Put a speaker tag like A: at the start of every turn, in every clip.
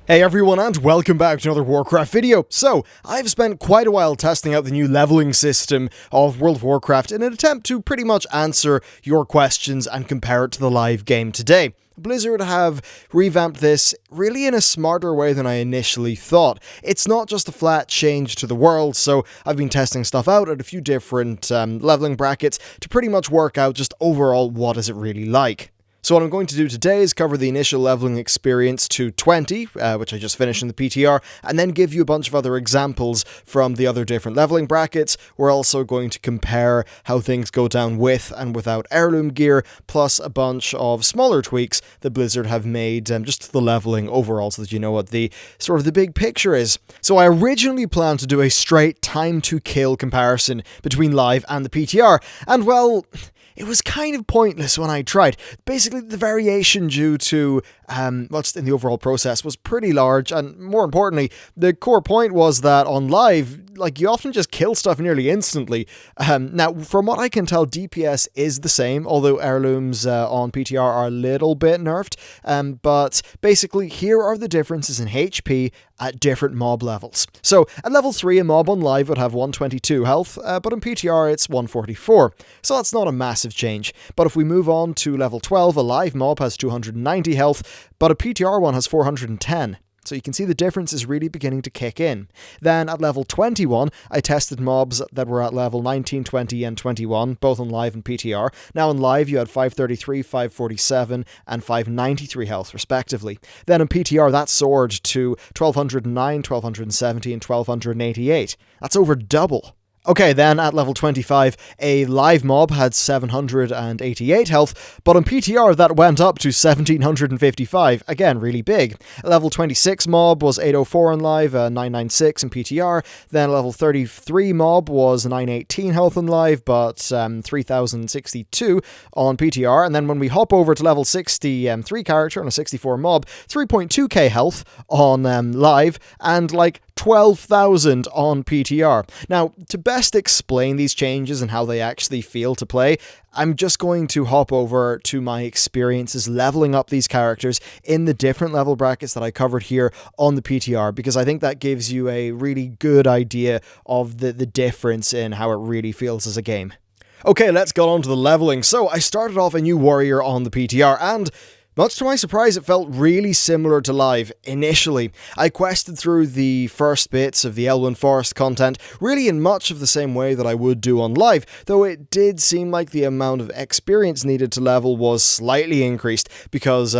A: Hey everyone, and welcome back to another Warcraft video. So, I've spent quite a while testing out the new leveling system of World of Warcraft in an attempt to pretty much answer your questions and compare it to the live game today. Blizzard have revamped this really in a smarter way than I initially thought. It's not just a flat change to the world, so I've been testing stuff out at a few different leveling brackets to pretty much work out just overall what is it really like. So what I'm going to do today is cover the initial leveling experience to 20, which I just finished in the PTR, and then give you a bunch of other examples from the other different leveling brackets. We're also going to compare how things go down with and without heirloom gear, plus a bunch of smaller tweaks that Blizzard have made just to the leveling overall, so that you know what the sort of the big picture is. So I originally planned to do a straight time to kill comparison between live and the PTR, and well, it was kind of pointless when I tried. Basically, the variation due to what's in the overall process was pretty large, and more importantly, the core point was that on live, you often just kill stuff nearly instantly. Now, from what I can tell, DPS is the same, although heirlooms on PTR are a little bit nerfed. But basically, here are the differences in HP at different mob levels. So, at level 3, a mob on live would have 122 health, but in PTR it's 144. So that's not a massive change. But if we move on to level 12, a live mob has 290 health, but a PTR one has 410. So you can see the difference is really beginning to kick in. Then at level 21, I tested mobs that were at level 19, 20, and 21, both on live and PTR. Now on live, you had 533, 547, and 593 health, respectively. Then in PTR, that soared to 1209, 1270, and 1288. That's over double. Okay, then at level 25, a live mob had 788 health, but on PTR that went up to 1755, again, really big. A level 26 mob was 804 on live, 996 in PTR, then level 33 mob was 918 health on live, but 3062 on PTR, and then when we hop over to level 63 character on a 64 mob, 3.2k health on live, and 12,000 on PTR. Now, to best explain these changes and how they actually feel to play, I'm just going to hop over to my experiences leveling up these characters in the different level brackets that I covered here on the PTR, because I think that gives you a really good idea of the difference in how it really feels as a game. Okay, let's get on to the leveling. So, I started off a new warrior on the PTR, and much to my surprise, it felt really similar to live initially. I quested through the first bits of the Elwyn Forest content really in much of the same way that I would do on live, though it did seem like the amount of experience needed to level was slightly increased because,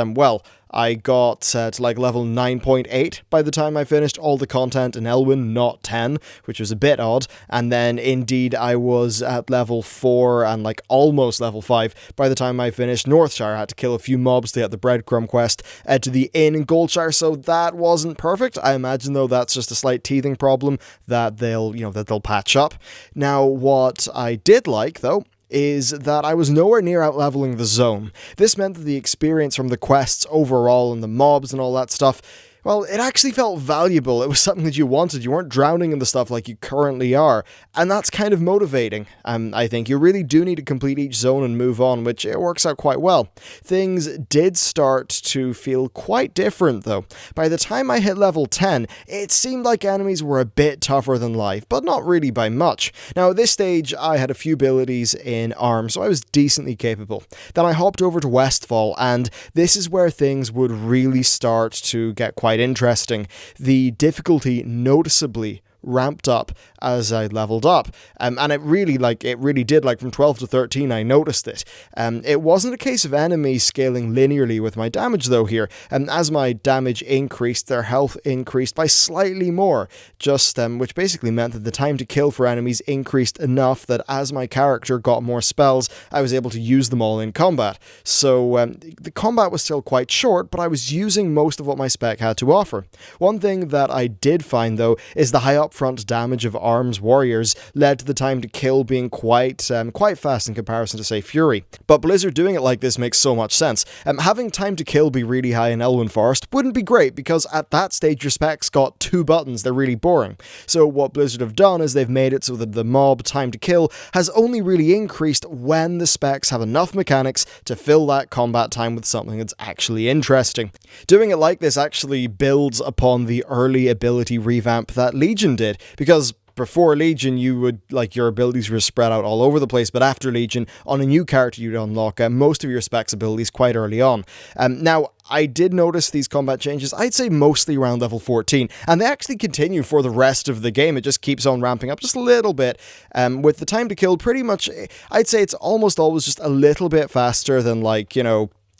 A: I got to level 9.8 by the time I finished all the content in Elwyn, not 10, which was a bit odd, and then indeed I was at level 4 and almost level 5 by the time I finished Northshire. I had to kill a few mobs to get the breadcrumb quest to the inn in Goldshire, so that wasn't perfect. I imagine though that's just a slight teething problem that they'll patch up. Now what I did like though is that I was nowhere near out-leveling the zone. This meant that the experience from the quests overall and the mobs and all that stuff, well, it actually felt valuable. It was something that you wanted. You weren't drowning in the stuff like you currently are. And that's kind of motivating. I think you really do need to complete each zone and move on, which it works out quite well. Things did start to feel quite different, though. By the time I hit level 10, it seemed like enemies were a bit tougher than live, but not really by much. Now, at this stage, I had a few abilities in arm, so I was decently capable. Then I hopped over to Westfall, and this is where things would really start to get quite interesting. The difficulty noticeably ramped up as I leveled up, and it really did, from 12 to 13 I noticed it. It wasn't a case of enemies scaling linearly with my damage though here, and as my damage increased, their health increased by slightly more, which basically meant that the time to kill for enemies increased enough that as my character got more spells, I was able to use them all in combat. So the combat was still quite short, but I was using most of what my spec had to offer. One thing that I did find though is the high up upfront damage of arms warriors led to the time to kill being quite fast in comparison to, say, Fury. But Blizzard doing it like this makes so much sense. Having time to kill be really high in Elwyn Forest wouldn't be great, because at that stage your specs got 2 buttons, they're really boring. So what Blizzard have done is they've made it so that the mob time to kill has only really increased when the specs have enough mechanics to fill that combat time with something that's actually interesting. Doing it like this actually builds upon the early ability revamp that Legion did, because before Legion, your abilities were spread out all over the place, but after Legion, on a new character, you'd unlock most of your specs abilities quite early on. Now, I did notice these combat changes, I'd say mostly around level 14, and they actually continue for the rest of the game. It just keeps on ramping up just a little bit, with the time to kill pretty much, I'd say it's almost always just a little bit faster than,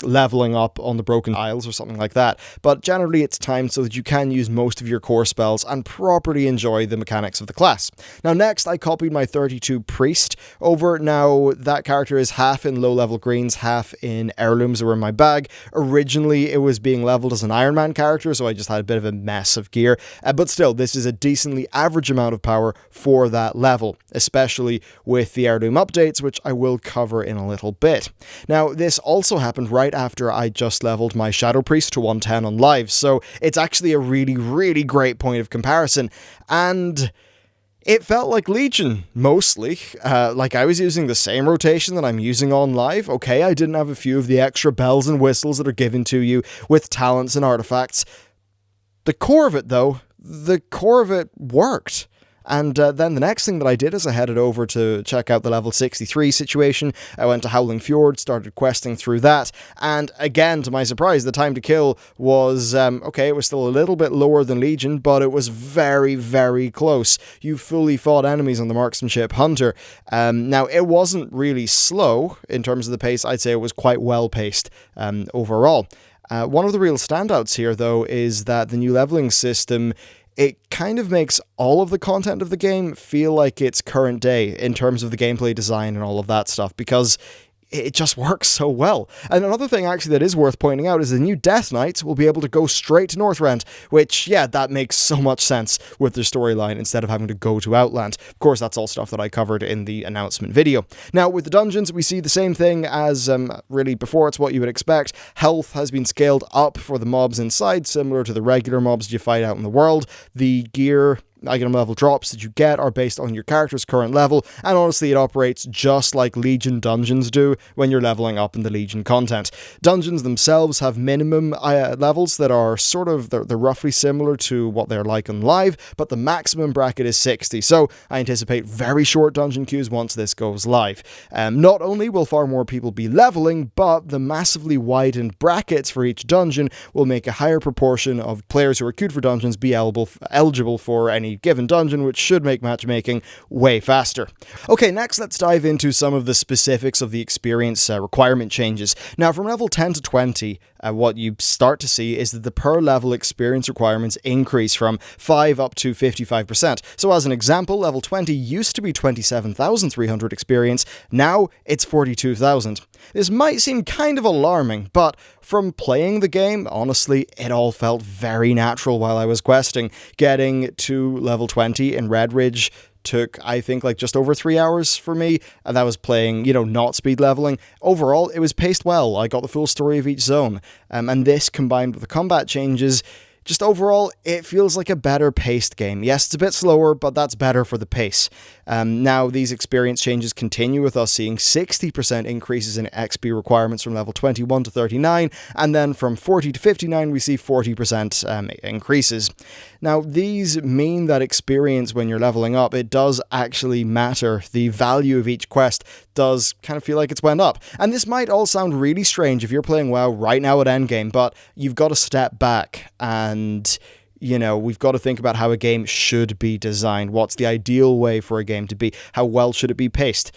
A: leveling up on the Broken Isles or something like that, but generally it's timed so that you can use most of your core spells and properly enjoy the mechanics of the class. Now next, I copied my 32 Priest over. Now that character is half in low level greens, half in heirlooms that were in my bag. Originally it was being leveled as an Iron Man character, so I just had a bit of a mess of gear, but still this is a decently average amount of power for that level, especially with the heirloom updates, which I will cover in a little bit. Now this also happened right after I just leveled my Shadow Priest to 110 on live, so it's actually a really, really great point of comparison, and it felt like Legion, mostly. Like I was using the same rotation that I'm using on live. Okay, I didn't have a few of the extra bells and whistles that are given to you with talents and artifacts. The core of it, though, worked. And then the next thing that I did is I headed over to check out the level 63 situation. I went to Howling Fjord, started questing through that, and again, to my surprise, the time to kill was, it was still a little bit lower than Legion, but it was very, very close. You fully fought enemies on the Marksmanship Hunter. Now, it wasn't really slow in terms of the pace. I'd say it was quite well paced overall. One of the real standouts here, though, is that the new leveling system, it kind of makes all of the content of the game feel like it's current day in terms of the gameplay design and all of that stuff, because it just works so well. And another thing actually that is worth pointing out is the new Death Knights will be able to go straight to Northrend, which, yeah, that makes so much sense with their storyline instead of having to go to Outland. Of course, that's all stuff that I covered in the announcement video. Now, with the dungeons, we see the same thing as really before. It's what you would expect. Health has been scaled up for the mobs inside, similar to the regular mobs you fight out in the world. The gear item level drops that you get are based on your character's current level, and honestly it operates just like Legion dungeons do when you're leveling up in the Legion content. Dungeons themselves have minimum levels that are they're roughly similar to what they're like on live, but the maximum bracket is 60, so I anticipate very short dungeon queues once this goes live. Not only will far more people be leveling, but the massively widened brackets for each dungeon will make a higher proportion of players who are queued for dungeons be eligible for any given dungeon, which should make matchmaking way faster. Okay, next let's dive into some of the specifics of the experience requirement changes. Now, from level 10 to 20, what you start to see is that the per level experience requirements increase from 5 up to 55%. So as an example, level 20 used to be 27,300 experience, now it's 42,000. This might seem kind of alarming, but from playing the game, honestly, it all felt very natural while I was questing. Getting to level 20 in Red Ridge took, I think, just over 3 hours for me, and that was playing, not speed leveling. Overall, it was paced well. I got the full story of each zone, and this combined with the combat changes, just overall, it feels like a better paced game. Yes, it's a bit slower, but that's better for the pace. Now, these experience changes continue with us seeing 60% increases in XP requirements from level 21 to 39, and then from 40 to 59, we see 40% increases. Now, these mean that experience when you're leveling up, it does actually matter. The value of each quest does kind of feel like it's went up. And this might all sound really strange if you're playing WoW right now at endgame, but you've got to step back and we've got to think about how a game should be designed. What's the ideal way for a game to be? How well should it be paced?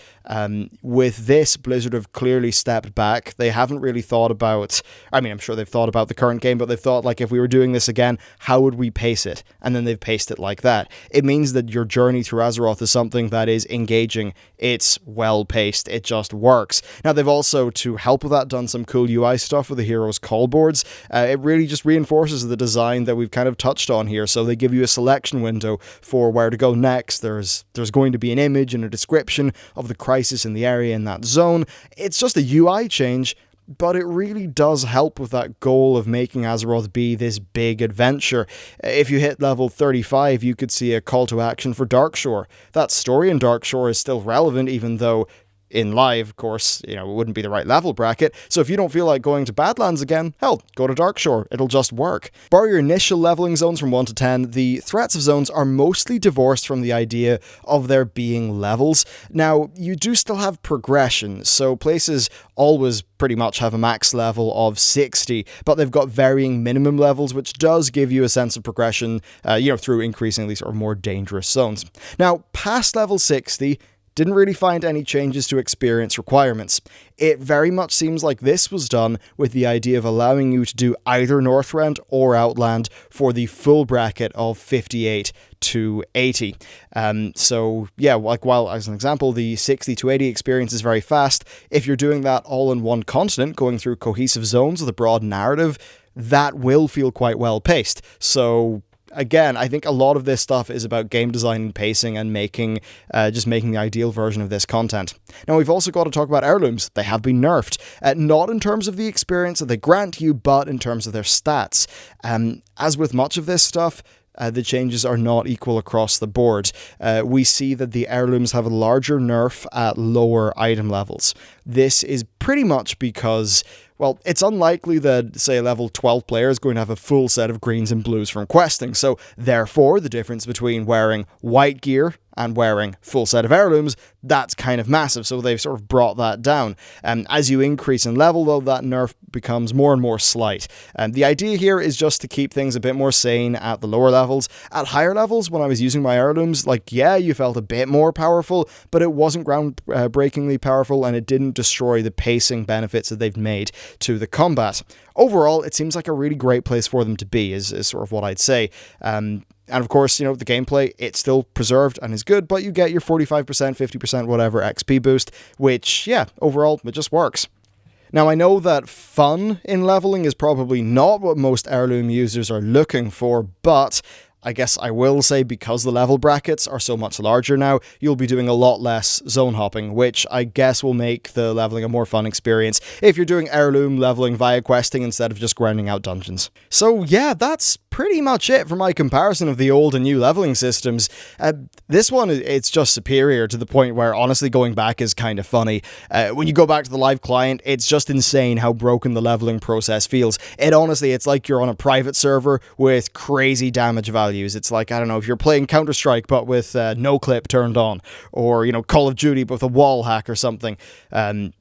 A: With this, Blizzard have clearly stepped back. They haven't really thought about, I'm sure they've thought about the current game, but they've thought, if we were doing this again, how would we pace it? And then they've paced it like that. It means that your journey through Azeroth is something that is engaging. It's well paced. It just works. Now, they've also, to help with that, done some cool UI stuff with the heroes' call boards. It really just reinforces the design that we've kind of touched touched on here. So they give you a selection window for where to go next. There's going to be an image and a description of the crisis in the area in that zone. It's just a UI change, but it really does help with that goal of making Azeroth be this big adventure. If you hit level 35, you could see a call to action for Darkshore. That story in Darkshore is still relevant, even though in live, of course, it wouldn't be the right level bracket. So if you don't feel like going to Badlands again, hell, go to Darkshore. It'll just work. Bar your initial leveling zones from 1 to 10, the threats of zones are mostly divorced from the idea of there being levels. Now, you do still have progression, so places always pretty much have a max level of 60, but they've got varying minimum levels, which does give you a sense of progression, through increasingly sort of more dangerous zones. Now, past level 60, didn't really find any changes to experience requirements. It very much seems like this was done with the idea of allowing you to do either Northrend or Outland for the full bracket of 58 to 80. While as an example, the 60 to 80 experience is very fast, if you're doing that all in one continent, going through cohesive zones with a broad narrative, that will feel quite well paced. So again, I think a lot of this stuff is about game design and pacing and making the ideal version of this content. Now, we've also got to talk about Heirlooms. They have been nerfed, not in terms of the experience that they grant you, but in terms of their stats. As with much of this stuff, the changes are not equal across the board. We see that the Heirlooms have a larger nerf at lower item levels. This is pretty much because, well, it's unlikely that, say, a level 12 player is going to have a full set of greens and blues from questing, so therefore the difference between wearing white gear and wearing full set of Heirlooms, that's kind of massive, so they've sort of brought that down. As you increase in level, though, that nerf becomes more and more slight. The idea here is just to keep things a bit more sane at the lower levels. At higher levels, when I was using my Heirlooms, you felt a bit more powerful, but it wasn't groundbreakingly powerful, and it didn't destroy the pacing benefits that they've made to the combat. Overall, it seems like a really great place for them to be, is sort of what I'd say. And of course, the gameplay, it's still preserved and is good, but you get your 45%, 50%, whatever XP boost, which, overall, it just works. Now, I know that fun in leveling is probably not what most Heirloom users are looking for, but I guess I will say, because the level brackets are so much larger now, you'll be doing a lot less zone hopping, which I guess will make the leveling a more fun experience if you're doing Heirloom leveling via questing instead of just grinding out dungeons. So yeah, that's pretty much it for my comparison of the old and new leveling systems. This one, it's just superior to the point where honestly going back is kind of funny. When you go back to the live client, it's just insane how broken the leveling process feels. It's like you're on a private server with crazy damage values. It's like, I don't know, if you're playing Counter-Strike but with no clip turned on, or, Call of Duty but with a wall hack or something.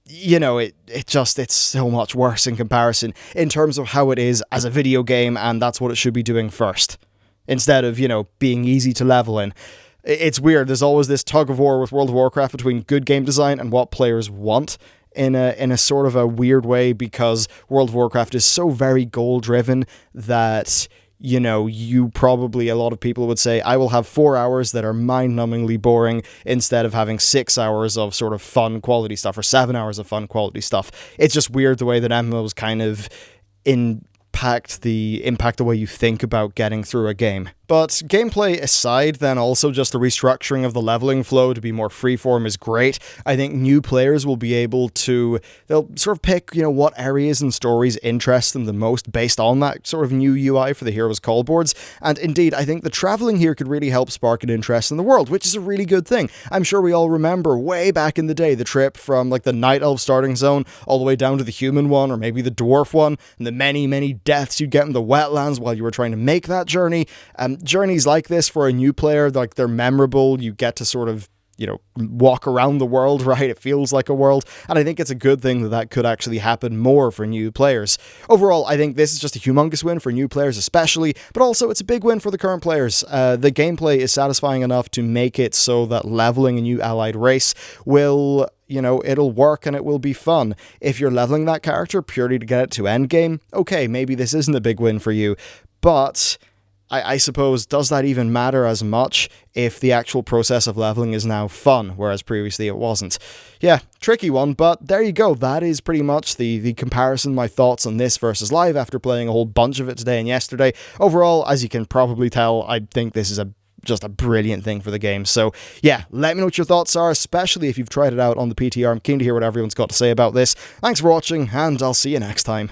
A: It's so much worse in comparison in terms of how it is as a video game, and that's what it should be doing first, instead of, being easy to level in. It's weird, there's always this tug of war with World of Warcraft between good game design and what players want in a sort of a weird way, because World of Warcraft is so very goal driven that a lot of people would say, I will have 4 hours that are mind-numbingly boring instead of having 6 hours of sort of fun quality stuff, or 7 hours of fun quality stuff. It's just weird the way that MMOs kind of impact the way you think about getting through a game. But gameplay aside, then also just the restructuring of the leveling flow to be more freeform is great. I think new players will be able to, they'll sort of pick, what areas and stories interest them the most based on that sort of new UI for the Heroes Call boards. And indeed, I think the traveling here could really help spark an interest in the world, which is a really good thing. I'm sure we all remember way back in the day, the trip from the Night Elf starting zone all the way down to the human one, or maybe the dwarf one, and the many, many deaths you'd get in the wetlands while you were trying to make that journey. Journeys like this for a new player, they're memorable. You get to sort of, walk around the world, right? It feels like a world. And I think it's a good thing that could actually happen more for new players. Overall, I think this is just a humongous win for new players especially, but also it's a big win for the current players. The gameplay is satisfying enough to make it so that leveling a new allied race will, it'll work and it will be fun. If you're leveling that character purely to get it to endgame, okay, maybe this isn't a big win for you, but I suppose, does that even matter as much if the actual process of leveling is now fun, whereas previously it wasn't? Yeah, tricky one, but there you go. That is pretty much the comparison, my thoughts on this versus live after playing a whole bunch of it today and yesterday. Overall, as you can probably tell, I think this is just a brilliant thing for the game. So yeah, let me know what your thoughts are, especially if you've tried it out on the PTR. I'm keen to hear what everyone's got to say about this. Thanks for watching, and I'll see you next time.